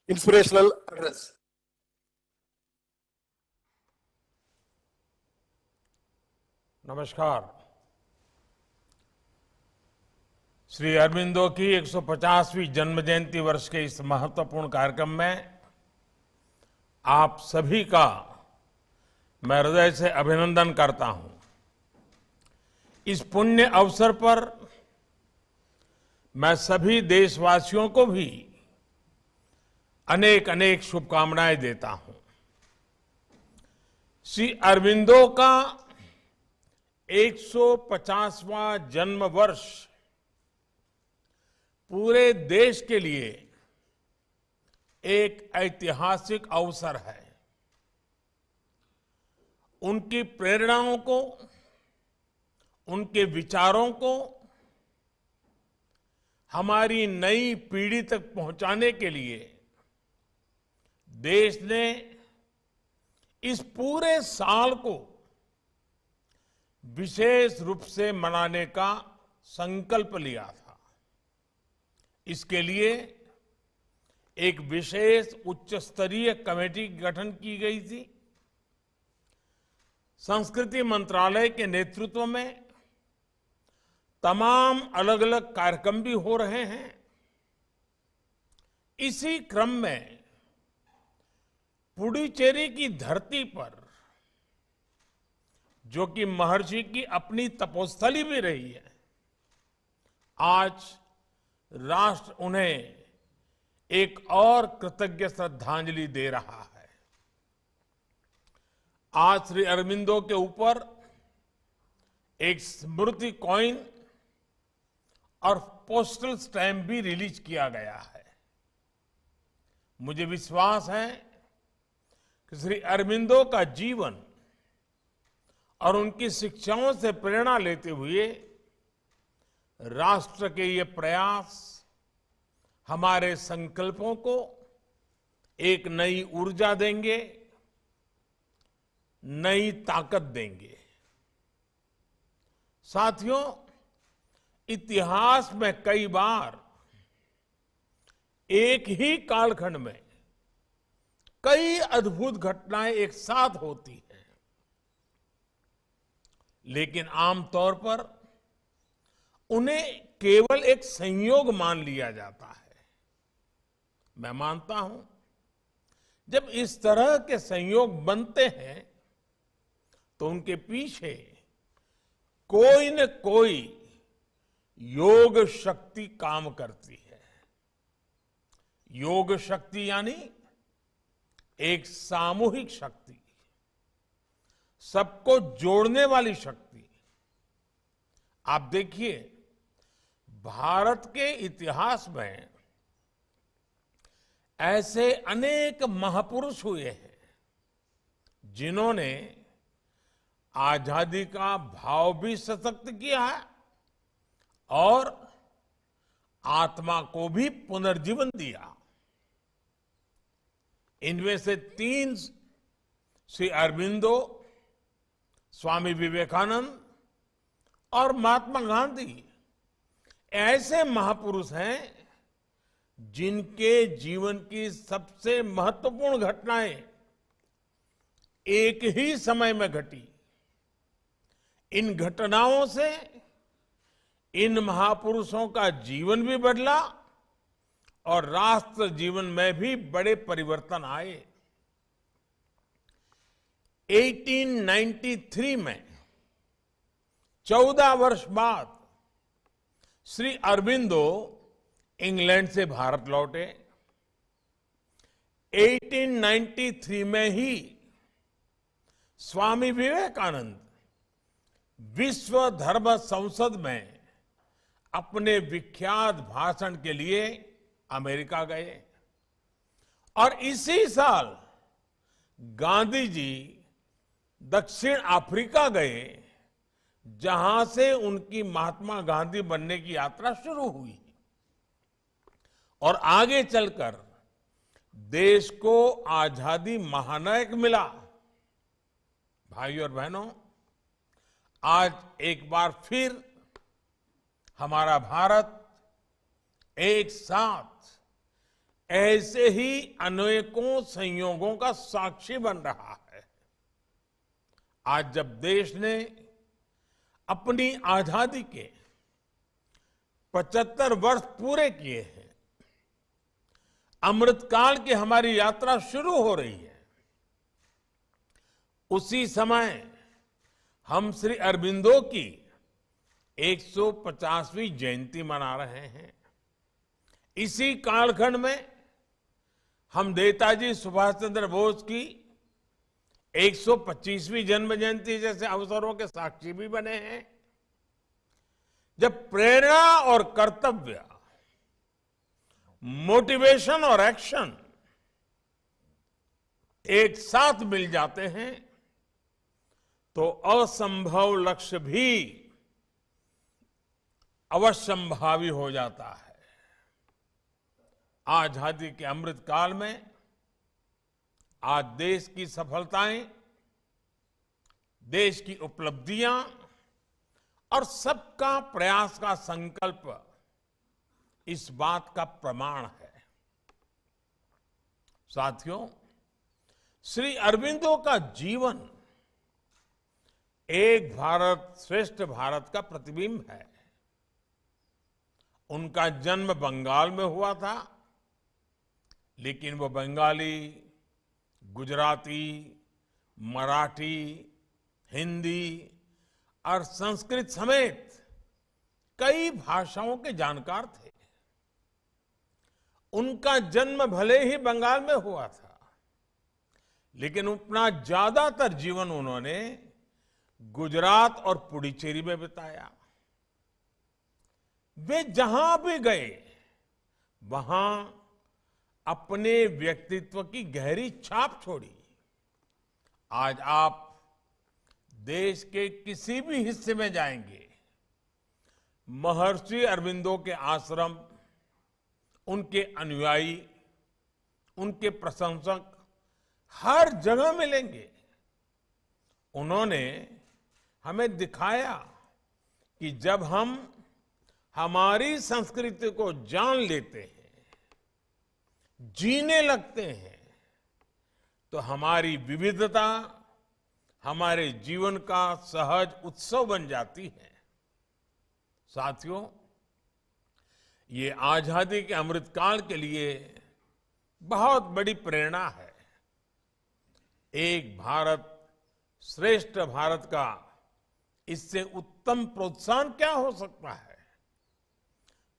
inspirational address. नमस्कार। श्री अरबिंदो की 150वीं जन्म जयंती वर्ष के इस महत्वपूर्ण कार्यक्रम में आप सभी का मैं हृदय से अभिनंदन करता हूं। इस पुण्य अवसर पर मैं सभी देशवासियों को भी अनेक अनेक शुभकामनाएं देता हूं। श्री अरबिंदो का 150वां जन्म वर्ष पूरे देश के लिए एक ऐतिहासिक अवसर है। उनकी प्रेरणाओं को, उनके विचारों को हमारी नई पीढ़ी तक पहुंचाने के लिए देश ने इस पूरे साल को विशेष रूप से मनाने का संकल्प लिया था। इसके लिए एक विशेष उच्च स्तरीय कमेटी गठन की गई थी। संस्कृति मंत्रालय के नेतृत्व में तमाम अलग अलग कार्यक्रम भी हो रहे हैं। इसी क्रम में पुडुचेरी की धरती पर, जो कि महर्षि की अपनी तपोस्थली भी रही है, आज राष्ट्र उन्हें एक और कृतज्ञ श्रद्धांजलि दे रहा है। आज श्री अरबिंदो के ऊपर एक स्मृति कॉइन और पोस्टल स्टैम्प भी रिलीज किया गया है। मुझे विश्वास है कि श्री अरबिंदो का जीवन और उनकी शिक्षाओं से प्रेरणा लेते हुए राष्ट्र के ये प्रयास हमारे संकल्पों को एक नई ऊर्जा देंगे, नई ताकत देंगे। साथियों, इतिहास में कई बार एक ही कालखंड में कई अद्भुत घटनाएं एक साथ होती हैं, लेकिन आमतौर पर उन्हें केवल एक संयोग मान लिया जाता है। मैं मानता हूं, जब इस तरह के संयोग बनते हैं तो उनके पीछे कोई न कोई योग शक्ति काम करती है। योग शक्ति यानी एक सामूहिक शक्ति, सबको जोड़ने वाली शक्ति। आप देखिए, भारत के इतिहास में ऐसे अनेक महापुरुष हुए हैं जिन्होंने आजादी का भाव भी सशक्त किया है और आत्मा को भी पुनर्जीवन दिया। इनमें से 3 श्री अरबिंदो, स्वामी विवेकानंद और महात्मा गांधी ऐसे महापुरुष हैं जिनके जीवन की सबसे महत्वपूर्ण घटनाएं एक ही समय में घटी। इन घटनाओं से इन महापुरुषों का जीवन भी बदला और राष्ट्र जीवन में भी बड़े परिवर्तन आए। 1893 में 14 वर्ष बाद श्री अरबिंदो इंग्लैंड से भारत लौटे। 1893 में ही स्वामी विवेकानंद विश्व धर्म संसद में अपने विख्यात भाषण के लिए अमेरिका गए और इसी साल गांधी जी दक्षिण अफ्रीका गए, जहां से उनकी महात्मा गांधी बनने की यात्रा शुरू हुई और आगे चलकर देश को आजादी महानायक मिला। भाइयों और बहनों, आज एक बार फिर हमारा भारत एक साथ ऐसे ही अनेकों संयोगों का साक्षी बन रहा है। आज जब देश ने अपनी आजादी के 75 वर्ष पूरे किए हैं, अमृतकाल की हमारी यात्रा शुरू हो रही है, उसी समय हम श्री अरबिंदो की 150वीं जयंती मना रहे हैं। इसी कालखंड में हम नेताजी सुभाष चंद्र बोस की 125वीं जन्म जयंती जैसे अवसरों के साक्षी भी बने हैं, जब प्रेरणा और कर्तव्य, मोटिवेशन और एक्शन एक साथ मिल जाते हैं तो असंभव लक्ष्य भी अवश्यंभावी हो जाता है। आजादी के अमृत काल में आज देश की सफलताएं, देश की उपलब्धियां और सबका प्रयास का संकल्प इस बात का प्रमाण है। साथियों, श्री अरबिंदो का जीवन एक भारत श्रेष्ठ भारत का प्रतिबिंब है। उनका जन्म बंगाल में हुआ था, लेकिन वो बंगाली, गुजराती, मराठी, हिंदी और संस्कृत समेत कई भाषाओं के जानकार थे। उनका जन्म भले ही बंगाल में हुआ था, लेकिन अपना ज्यादातर जीवन उन्होंने गुजरात और पुडुचेरी में बिताया। वे जहां भी गए वहां अपने व्यक्तित्व की गहरी छाप छोड़ी। आज आप देश के किसी भी हिस्से में जाएंगे, महर्षि अरबिंदो के आश्रम, उनके अनुयायी, उनके प्रशंसक हर जगह मिलेंगे। उन्होंने हमें दिखाया कि जब हम हमारी संस्कृति को जान लेते हैं, जीने लगते हैं, तो हमारी विविधता हमारे जीवन का सहज उत्सव बन जाती है। साथियों, ये आजादी के अमृतकाल के लिए बहुत बड़ी प्रेरणा है। एक भारत श्रेष्ठ भारत का इससे उत्तम प्रोत्साहन क्या हो सकता है।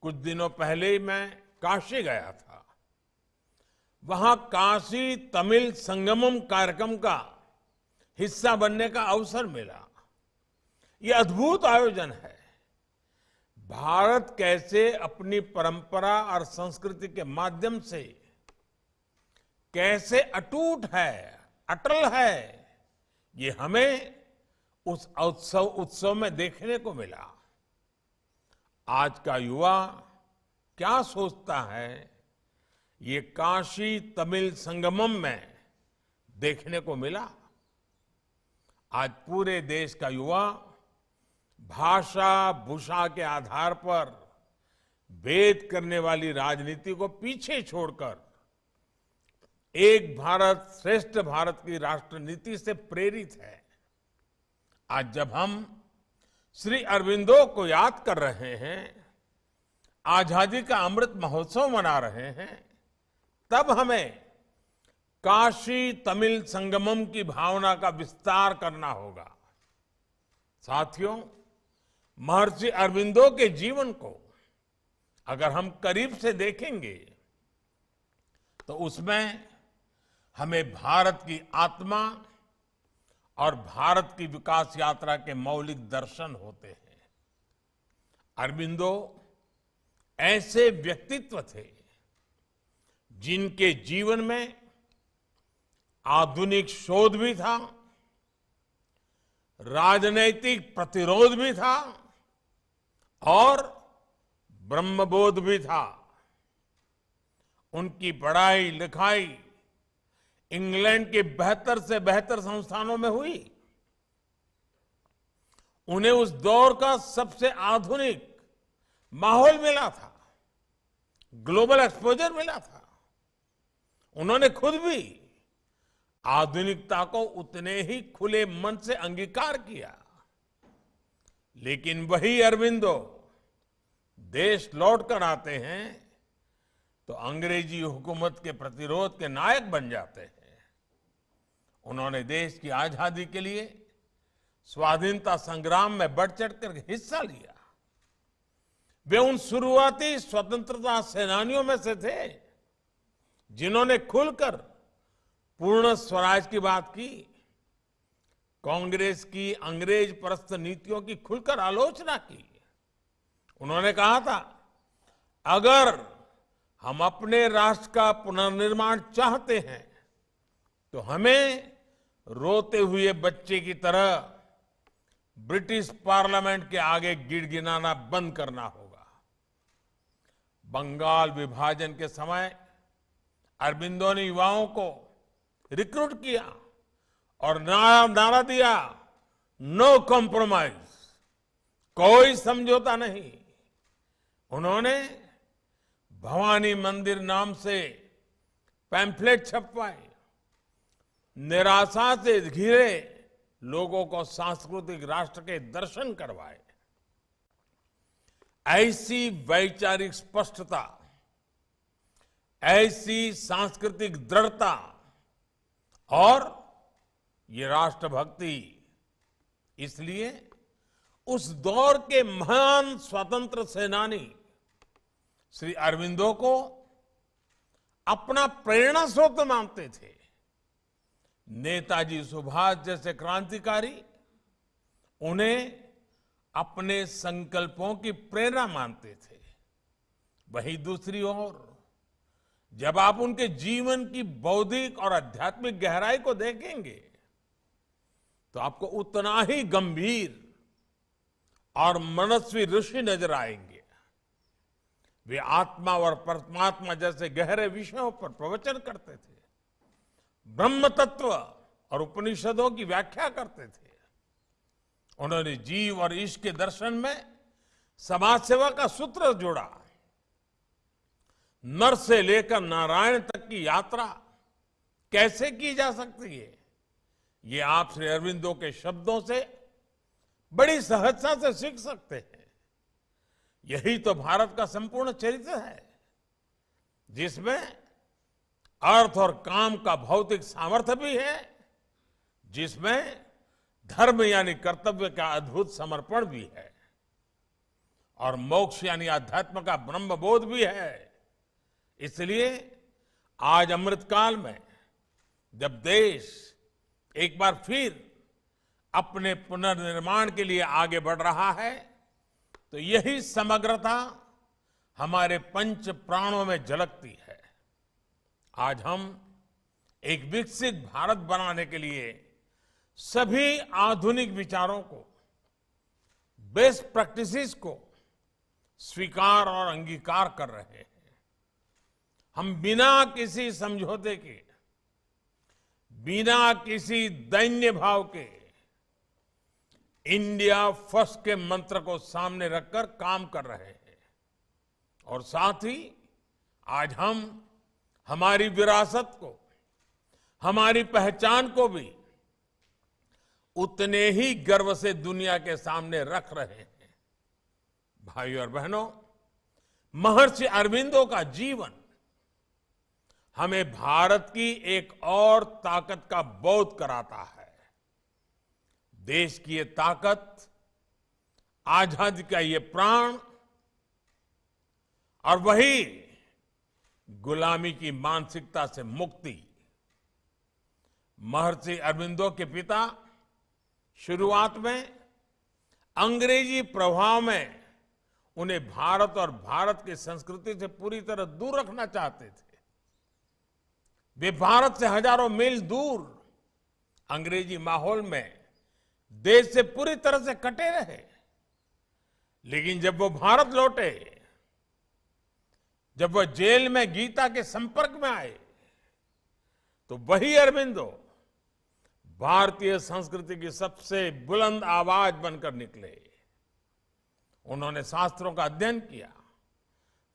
कुछ दिनों पहले ही मैं काशी गया था। वहां काशी तमिल संगमम कार्यक्रम का हिस्सा बनने का अवसर मिला। ये अद्भुत आयोजन है। भारत कैसे अपनी परंपरा और संस्कृति के माध्यम से कैसे अटूट है, अटल है, ये हमें उस उत्सव में देखने को मिला। आज का युवा क्या सोचता है, ये काशी तमिल संगमम में देखने को मिला। आज पूरे देश का युवा भाषा भूषा के आधार पर भेद करने वाली राजनीति को पीछे छोड़कर एक भारत श्रेष्ठ भारत की राष्ट्र नीति से प्रेरित है। आज जब हम श्री अरबिंदो को याद कर रहे हैं, आजादी का अमृत महोत्सव मना रहे हैं, तब हमें काशी तमिल संगमम की भावना का विस्तार करना होगा। साथियों, महर्षि अरबिंदो के जीवन को अगर हम करीब से देखेंगे तो उसमें हमें भारत की आत्मा और भारत की विकास यात्रा के मौलिक दर्शन होते हैं। अरबिंदो ऐसे व्यक्तित्व थे जिनके जीवन में आधुनिक शोध भी था, राजनैतिक प्रतिरोध भी था और ब्रह्मबोध भी था। उनकी पढ़ाई लिखाई इंग्लैंड के बेहतर से बेहतर संस्थानों में हुई। उन्हें उस दौर का सबसे आधुनिक माहौल मिला था, ग्लोबल एक्सपोजर मिला था। उन्होंने खुद भी आधुनिकता को उतने ही खुले मन से अंगीकार किया। लेकिन वही अरबिंदो देश लौट कर आते हैं तो अंग्रेजी हुकूमत के प्रतिरोध के नायक बन जाते हैं। उन्होंने देश की आजादी के लिए स्वाधीनता संग्राम में बढ़ चढ़कर हिस्सा लिया। वे उन शुरुआती स्वतंत्रता सेनानियों में से थे जिन्होंने खुलकर पूर्ण स्वराज की बात की। कांग्रेस की अंग्रेज परस्त नीतियों की खुलकर आलोचना की। उन्होंने कहा था, अगर हम अपने राष्ट्र का पुनर्निर्माण चाहते हैं तो हमें रोते हुए बच्चे की तरह ब्रिटिश पार्लियामेंट के आगे गिड़गिड़ाना बंद करना होगा। बंगाल विभाजन के समय अरबिंदो ने युवाओं को रिक्रूट किया और नारा दिया, नो कॉम्प्रोमाइज, कोई समझौता नहीं। उन्होंने भवानी मंदिर नाम से पैम्फलेट छपवाए, निराशा से घिरे लोगों को सांस्कृतिक राष्ट्र के दर्शन करवाए। ऐसी वैचारिक स्पष्टता, ऐसी सांस्कृतिक दृढ़ता और ये राष्ट्रभक्ति, इसलिए उस दौर के महान स्वतंत्र सेनानी श्री अरबिंदो को अपना प्रेरणा स्रोत मानते थे। नेताजी सुभाष जैसे क्रांतिकारी उन्हें अपने संकल्पों की प्रेरणा मानते थे। वहीं दूसरी ओर जब आप उनके जीवन की बौद्धिक और आध्यात्मिक गहराई को देखेंगे तो आपको उतना ही गंभीर और मनस्वी ऋषि नजर आएंगे। वे आत्मा और परमात्मा जैसे गहरे विषयों पर प्रवचन करते थे, ब्रह्म तत्व और उपनिषदों की व्याख्या करते थे। उन्होंने जीव और ईश के दर्शन में समाज सेवा का सूत्र जोड़ा। नर से लेकर नारायण तक की यात्रा कैसे की जा सकती है, ये आप श्री अरबिंदो के शब्दों से बड़ी सहजता से सीख सकते हैं। यही तो भारत का संपूर्ण चरित्र है, जिसमें अर्थ और काम का भौतिक सामर्थ्य भी है, जिसमें धर्म यानी कर्तव्य का अद्भुत समर्पण भी है और मोक्ष यानी अध्यात्म का ब्रह्मबोध भी है। इसलिए आज अमृतकाल में जब देश एक बार फिर अपने पुनर्निर्माण के लिए आगे बढ़ रहा है तो यही समग्रता हमारे पंच प्राणों में झलकती है। आज हम एक विकसित भारत बनाने के लिए सभी आधुनिक विचारों को, बेस्ट प्रैक्टिसेस को स्वीकार और अंगीकार कर रहे हैं। हम बिना किसी समझौते के, बिना किसी दैन्य भाव के इंडिया फर्स्ट के मंत्र को सामने रखकर काम कर रहे हैं और साथ ही आज हम हमारी विरासत को, हमारी पहचान को भी उतने ही गर्व से दुनिया के सामने रख रहे हैं। भाइयों और बहनों, महर्षि अरबिंदो का जीवन हमें भारत की एक और ताकत का बोध कराता है। देश की ये ताकत, आजादी का ये प्राण और वही गुलामी की मानसिकता से मुक्ति। महर्षि अरबिंदो के पिता शुरुआत में अंग्रेजी प्रभाव में उन्हें भारत और भारत की संस्कृति से पूरी तरह दूर रखना चाहते थे। वे भारत से हजारों मील दूर अंग्रेजी माहौल में देश से पूरी तरह से कटे रहे। लेकिन जब वो भारत लौटे, जब वह जेल में गीता के संपर्क में आए, तो वही अरबिंदो भारतीय संस्कृति की सबसे बुलंद आवाज बनकर निकले। उन्होंने शास्त्रों का अध्ययन किया,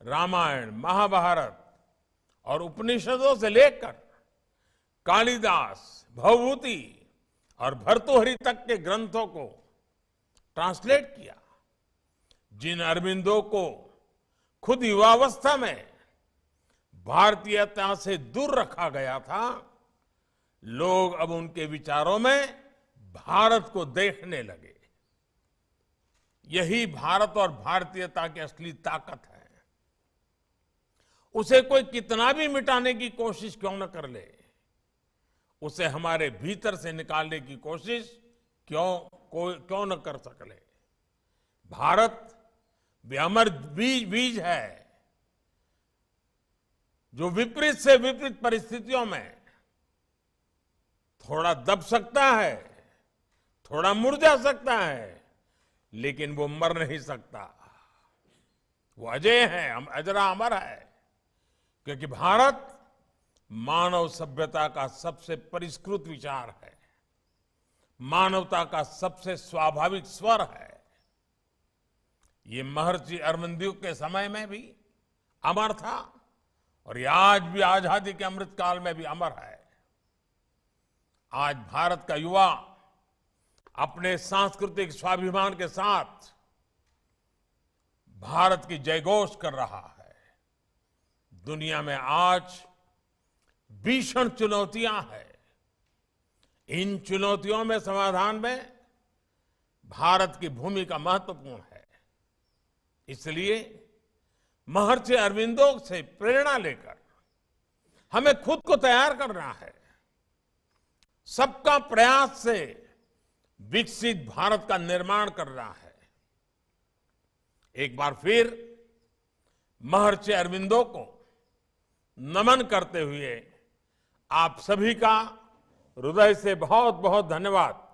रामायण, महाभारत और उपनिषदों से लेकर कालिदास, भवभूति और भर्तृहरि तक के ग्रंथों को ट्रांसलेट किया। जिन अरविंदो को खुद युवावस्था में भारतीयता से दूर रखा गया था, लोग अब उनके विचारों में भारत को देखने लगे। यही भारत और भारतीयता की असली ताकत है। उसे कोई कितना भी मिटाने की कोशिश क्यों न कर ले, उसे हमारे भीतर से निकालने की कोशिश क्यों न कर सके। भारत भी अमर बीज है जो विपरीत से विपरीत परिस्थितियों में थोड़ा दब सकता है, थोड़ा मुरझा सकता है, लेकिन वो मर नहीं सकता। वो अजय है, अजरा अमर है, क्योंकि भारत मानव सभ्यता का सबसे परिष्कृत विचार है, मानवता का सबसे स्वाभाविक स्वर है। ये महर्षि अरविंदो के समय में भी अमर था और ये आज भी आजादी के अमृत काल में भी अमर है। आज भारत का युवा अपने सांस्कृतिक स्वाभिमान के साथ भारत की जयघोष कर रहा है। दुनिया में आज भीषण चुनौतियां हैं। इन चुनौतियों में समाधान में भारत की भूमिका महत्वपूर्ण है। इसलिए महर्षि अरविंदो से प्रेरणा लेकर हमें खुद को तैयार करना है। सबका प्रयास से विकसित भारत का निर्माण करना है। एक बार फिर महर्षि अरविंदो को नमन करते हुए आप सभी का हृदय से बहुत बहुत धन्यवाद।